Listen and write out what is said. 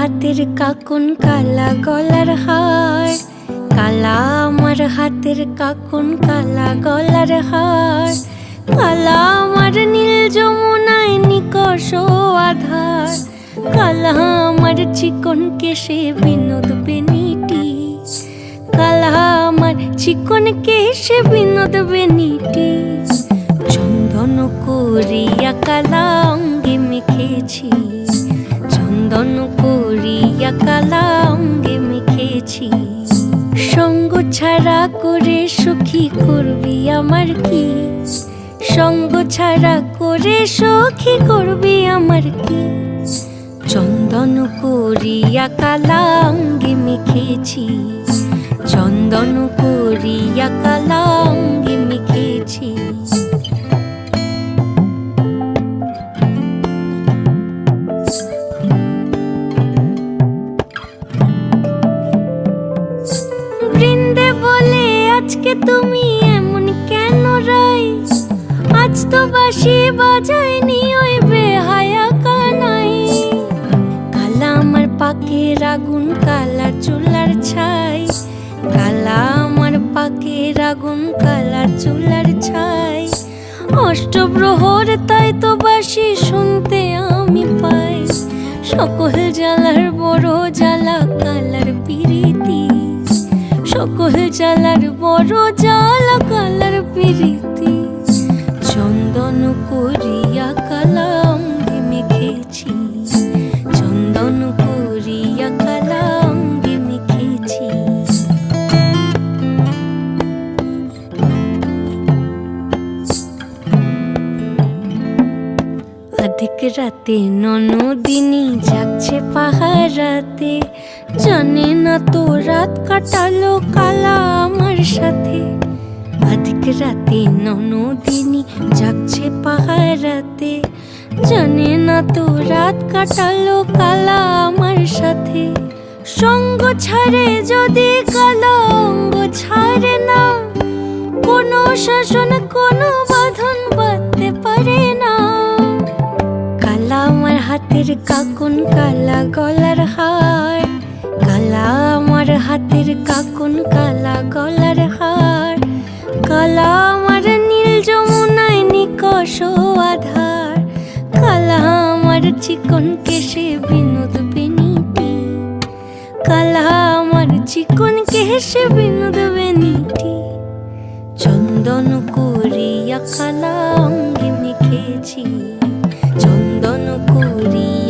হাতের কাকুন কালা গলার হার, কালা আমার হাতের কাকুন কালা গলার হার, কালা আমার নীল যমুনায় নিকষ আধার, কালা আমার চিকন কেশে বিনোদ বেনিটি, কালা আমার চিকন কেশে বিনোদ বেনিটি। চন্দন করিয়া কালা অঙ্গে মেখেছি, চন্দন করিয়া কালা অঙ্গে মেখেছি। সঙ্গ ছাড়া করে সখী করবি আমার কি, সঙ্গ ছাড়া করে সখী করবি আমার কি। চন্দন করিয়া কালা অঙ্গে মেখেছি, চন্দন করিয়া কালা অঙ্গে মেখেছি। বৃন্দে বলে আজকে তুমি এমন কেন রাই, আজ তো বাঁশি বাজায়নি ওই বেহায়া কানাই। কালা আমার পাকের আগুন কালা চুলার ছাই, কালা আমার পাকের আগুন কালা চুলার ছাই। অষ্টপ্রহর তাই তো বাঁশি শুনতে আমি পাই, সকল জ্বালার বড় জ্বালা কালার পিরিতি, সকল জ্বালার বড় জ্বালা কালার পিরিতি। চন্দন করিয়া কালা অঙ্গে মেখেছি, চন্দন করিয়া কালা অঙ্গে মেখেছি। অধিক রাতে ননদিনী যাচ্ছে পাহারাতে, জানে না তো রাত কাটালো কালা আমার সাথে। অধিক রাতে ননদিনী যাচ্ছে পাহারাতে, জানে না তো রাত কাটালো কালা আমার সাথে। সঙ্গ ছাড়ে যদি কালা অঙ্গ ছাড়ে না, কোনো শাসন কোনো বাঁধন বাঁধতে পারে না। কালা আমার হাতের কাকুন কালা গলার হার, কালা আমার হাতের কাকুন কালা গলার হার, কালা আমার নীল যমুনায় নিকষ আধার, কালা আমার চিকন কেশে বিনোদ বেনিটি, কালা আমার চিকন কেশে বিনোদ বেনিটি। চন্দন করিয়া কালা অঙ্গে মেখেছি, চন্দন করিয়া